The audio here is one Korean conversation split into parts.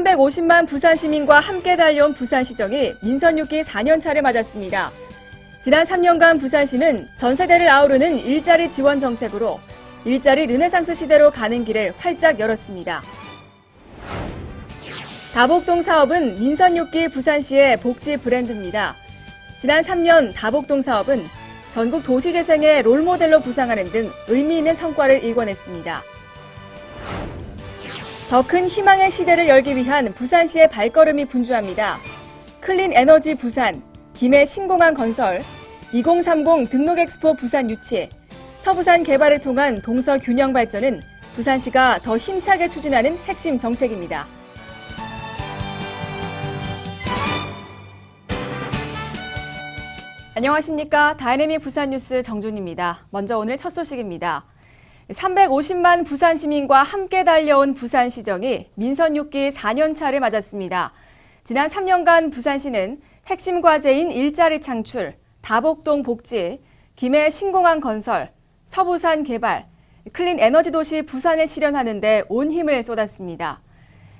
350만 부산 시민과 함께 달려온 부산시정이 민선 6기 4년차를 맞았습니다. 지난 3년간 부산시는 전 세대를 아우르는 일자리 지원 정책으로 일자리 르네상스 시대로 가는 길을 활짝 열었습니다. 다복동 사업은 민선 6기 부산시의 복지 브랜드입니다. 지난 3년 다복동 사업은 전국 도시재생의 롤모델로 부상하는 등 의미 있는 성과를 일궈냈습니다. 더 큰 희망의 시대를 열기 위한 부산시의 발걸음이 분주합니다. 클린 에너지 부산, 김해 신공항 건설, 2030 등록 엑스포 부산 유치, 서부산 개발을 통한 동서 균형 발전은 부산시가 더 힘차게 추진하는 핵심 정책입니다. 안녕하십니까. 다이내믹 부산 뉴스 정준입니다. 먼저 오늘 첫 소식입니다. 350만 부산 시민과 함께 달려온 부산시정이 민선 6기 4년차를 맞았습니다. 지난 3년간 부산시는 핵심 과제인 일자리 창출, 다복동 복지, 김해 신공항 건설, 서부산 개발, 클린 에너지 도시 부산을 실현하는 데 온 힘을 쏟았습니다.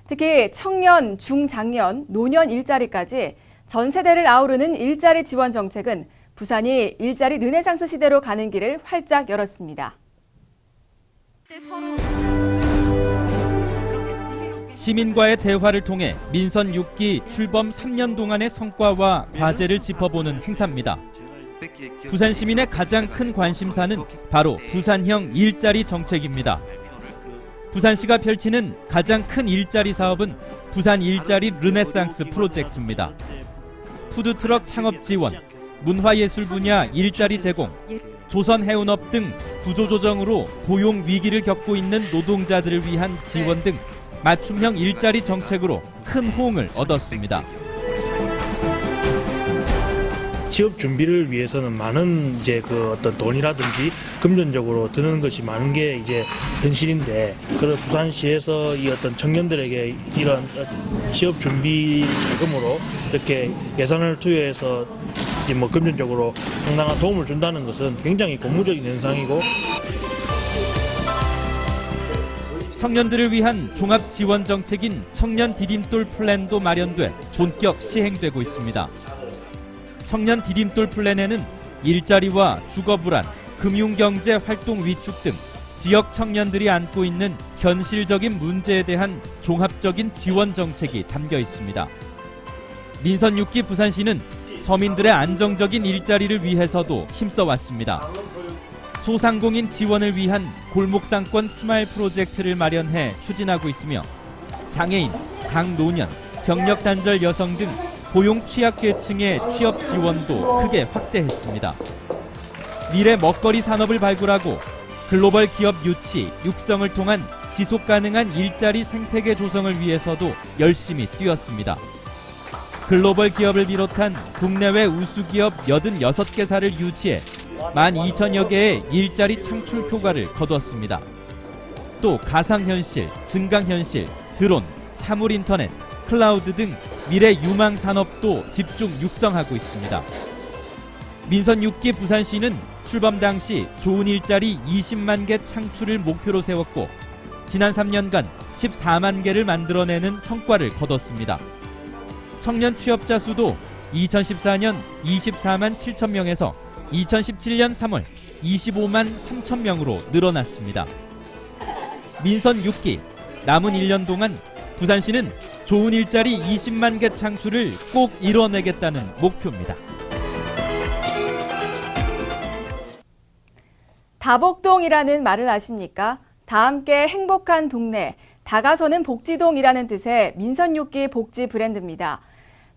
특히 청년, 중장년, 노년 일자리까지 전 세대를 아우르는 일자리 지원 정책은 부산이 일자리 르네상스 시대로 가는 길을 활짝 열었습니다. 시민과의 대화를 통해 민선 6기 출범 3년 동안의 성과와 과제를 짚어보는 행사입니다. 부산 시민의 가장 큰 관심사는 바로 부산형 일자리 정책입니다. 부산시가 펼치는 가장 큰 일자리 사업은 부산 일자리 르네상스 프로젝트입니다. 푸드트럭 창업 지원, 문화예술 분야 일자리 제공, 조선해운업 등 구조조정으로 고용 위기를 겪고 있는 노동자들을 위한 지원 등 맞춤형 일자리 정책으로 큰 호응을 얻었습니다. 취업 준비를 위해서는 많은 어떤 돈이라든지 금전적으로 드는 것이 많은 게 현실인데, 그런 부산시에서 이 어떤 청년들에게 이런 취업 준비 자금으로 이렇게 예산을 투여해서 금전적으로 상당한 도움을 준다는 것은 굉장히 고무적인 현상이고, 청년들을 위한 종합 지원 정책인 청년 디딤돌 플랜도 마련돼 본격 시행되고 있습니다. 청년 디딤돌 플랜에는 일자리와 주거 불안, 금융경제 활동 위축 등 지역 청년들이 안고 있는 현실적인 문제에 대한 종합적인 지원 정책이 담겨 있습니다. 민선 6기 부산시는 서민들의 안정적인 일자리를 위해서도 힘써왔습니다. 소상공인 지원을 위한 골목상권 스마일 프로젝트를 마련해 추진하고 있으며 장애인, 장노년, 경력단절 여성 등 고용 취약계층의 취업 지원도 크게 확대했습니다. 미래 먹거리 산업을 발굴하고 글로벌 기업 유치, 육성을 통한 지속가능한 일자리 생태계 조성을 위해서도 열심히 뛰었습니다. 글로벌 기업을 비롯한 국내외 우수기업 86개사를 유치해 12,000여 개의 일자리 창출 효과를 거두었습니다. 또 가상현실, 증강현실, 드론, 사물인터넷, 클라우드 등 미래 유망 산업도 집중 육성하고 있습니다. 민선 6기 부산시는 출범 당시 좋은 일자리 20만 개 창출을 목표로 세웠고 지난 3년간 14만 개를 만들어내는 성과를 거뒀습니다. 청년 취업자 수도 2014년 24만 7천 명에서 2017년 3월 25만 3천 명으로 늘어났습니다. 민선 6기, 남은 1년 동안 부산시는 좋은 일자리 20만 개 창출을 꼭 이뤄내겠다는 목표입니다. 다복동이라는 말을 아십니까? 다 함께 행복한 동네, 다가서는 복지동이라는 뜻의 민선 6기 복지 브랜드입니다.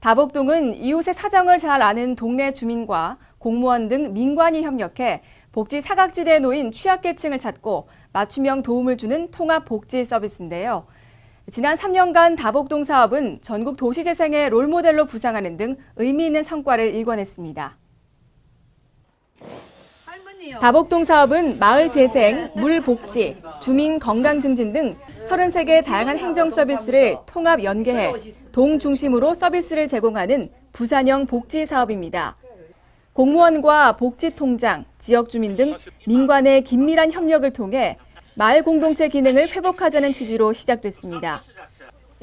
다복동은 이웃의 사정을 잘 아는 동네 주민과 공무원 등 민관이 협력해 복지 사각지대에 놓인 취약계층을 찾고 맞춤형 도움을 주는 통합 복지 서비스인데요. 지난 3년간 다복동 사업은 전국 도시재생의 롤모델로 부상하는 등 의미 있는 성과를 일궈냈습니다. 다복동 사업은 마을 재생, 물 복지, 주민 건강 증진 등 33개 다양한 행정 서비스를 통합 연계해 동 중심으로 서비스를 제공하는 부산형 복지 사업입니다. 공무원과 복지통장, 지역 주민 등 민관의 긴밀한 협력을 통해 마을 공동체 기능을 회복하자는 취지로 시작됐습니다.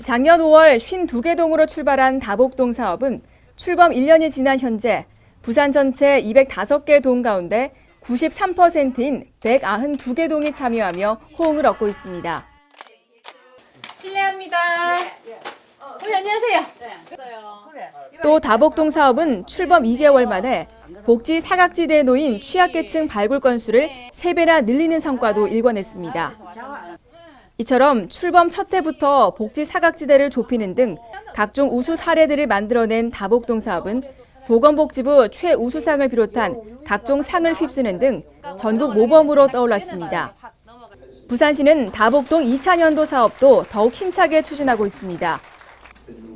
작년 5월 52개 동으로 출발한 다복동 사업은 출범 1년이 지난 현재 부산 전체 205개 동 가운데 93%인 192개 동이 참여하며 호응을 얻고 있습니다. 실례합니다. 안녕하세요. 또 다복동 사업은 출범 2개월 만에 복지 사각지대에 놓인 취약계층 발굴 건수를 3배나 늘리는 성과도 일궈냈습니다. 이처럼 출범 첫 해부터 복지 사각지대를 좁히는 등 각종 우수 사례들을 만들어낸 다복동 사업은 보건복지부 최우수상을 비롯한 각종 상을 휩쓰는 등 전국 모범으로 떠올랐습니다. 부산시는 다복동 2차년도 사업도 더욱 힘차게 추진하고 있습니다.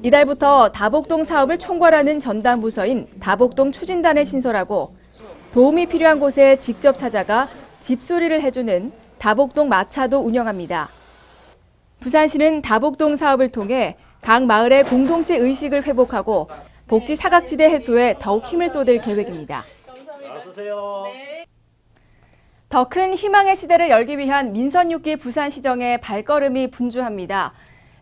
이달부터 다복동 사업을 총괄하는 전담 부서인 다복동 추진단을 신설하고 도움이 필요한 곳에 직접 찾아가 집수리를 해주는 다복동 마차도 운영합니다. 부산시는 다복동 사업을 통해 각 마을의 공동체 의식을 회복하고 복지 사각지대 해소에 더욱 힘을 쏟을 계획입니다. 더 큰 희망의 시대를 열기 위한 민선 6기 부산시정의 발걸음이 분주합니다.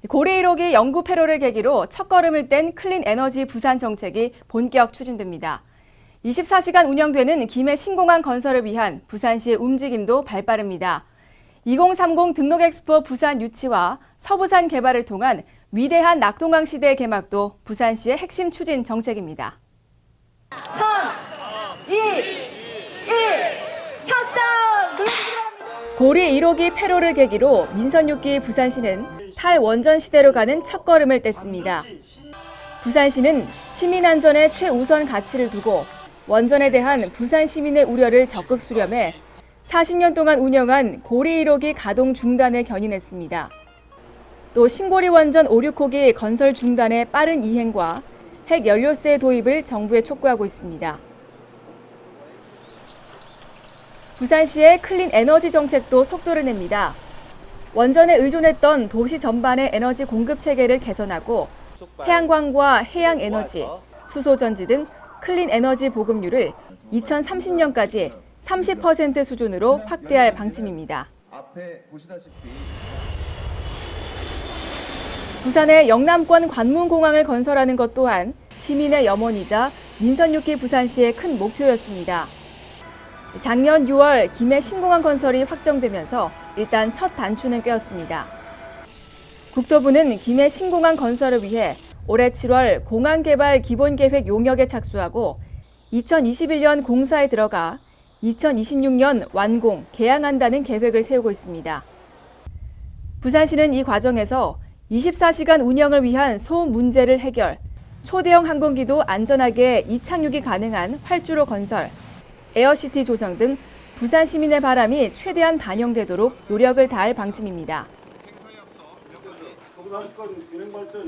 고리 1호기 연구 폐로를 계기로 첫걸음을 뗀 클린 에너지 부산 정책이 본격 추진됩니다. 24시간 운영되는 김해 신공항 건설을 위한 부산시의 움직임도 발빠릅니다. 2030 등록 엑스포 부산 유치와 서부산 개발을 통한 위대한 낙동강 시대의 개막도 부산시의 핵심 추진 정책입니다. 3, 2, 1, 셧다운! 고리 1호기 폐로를 계기로 민선 6기 부산시는 탈원전 시대로 가는 첫걸음을 뗐습니다. 부산시는 시민 안전에 최우선 가치를 두고 원전에 대한 부산 시민의 우려를 적극 수렴해 40년 동안 운영한 고리 1호기 가동 중단을 견인했습니다. 또 신고리 원전 5, 6호기 건설 중단의 빠른 이행과 핵 연료세 도입을 정부에 촉구하고 있습니다. 부산시의 클린 에너지 정책도 속도를 냅니다. 원전에 의존했던 도시 전반의 에너지 공급 체계를 개선하고 태양광과 해양 에너지, 수소 전지 등 클린 에너지 보급률을 2030년까지 30% 수준으로 확대할 방침입니다. 부산의 영남권 관문공항을 건설하는 것 또한 시민의 염원이자 민선 6기 부산시의 큰 목표였습니다. 작년 6월 김해 신공항 건설이 확정되면서 일단 첫 단추는 꿰었습니다. 국토부는 김해 신공항 건설을 위해 올해 7월 공항개발 기본계획 용역에 착수하고 2021년 공사에 들어가 2026년 완공, 개항한다는 계획을 세우고 있습니다. 부산시는 이 과정에서 24시간 운영을 위한 소음 문제를 해결, 초대형 항공기도 안전하게 이착륙이 가능한 활주로 건설, 에어시티 조성 등 부산 시민의 바람이 최대한 반영되도록 노력을 다할 방침입니다.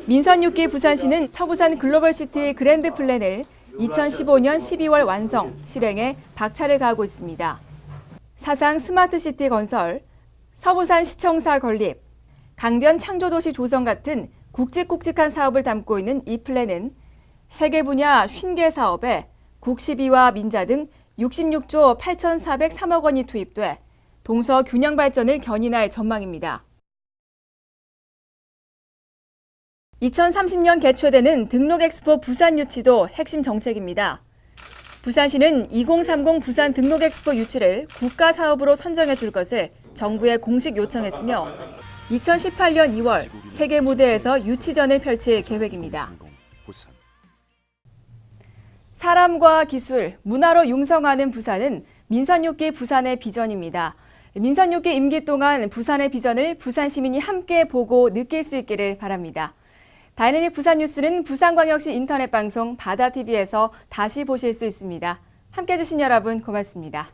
민선 6기 부산시는 서부산 글로벌시티 그랜드 플랜을 2015년 12월 완성, 실행에 박차를 가하고 있습니다. 사상 스마트시티 건설, 서부산 시청사 건립, 강변 창조도시 조성 같은 굵직굵직한 사업을 담고 있는 이 플랜은 세계 분야 50개 사업에 국시비와 민자 등 66조 8,403억 원이 투입돼 동서 균형 발전을 견인할 전망입니다. 2030년 개최되는 등록 엑스포 부산 유치도 핵심 정책입니다. 부산시는 2030 부산 등록 엑스포 유치를 국가 사업으로 선정해 줄 것을 정부에 공식 요청했으며 2018년 2월 세계 무대에서 유치전을 펼칠 계획입니다. 사람과 기술, 문화로 융성하는 부산은 민선 6기 부산의 비전입니다. 민선 6기 임기 동안 부산의 비전을 부산 시민이 함께 보고 느낄 수 있기를 바랍니다. 다이내믹 부산 뉴스는 부산광역시 인터넷 방송 바다TV에서 다시 보실 수 있습니다. 함께해 주신 여러분 고맙습니다.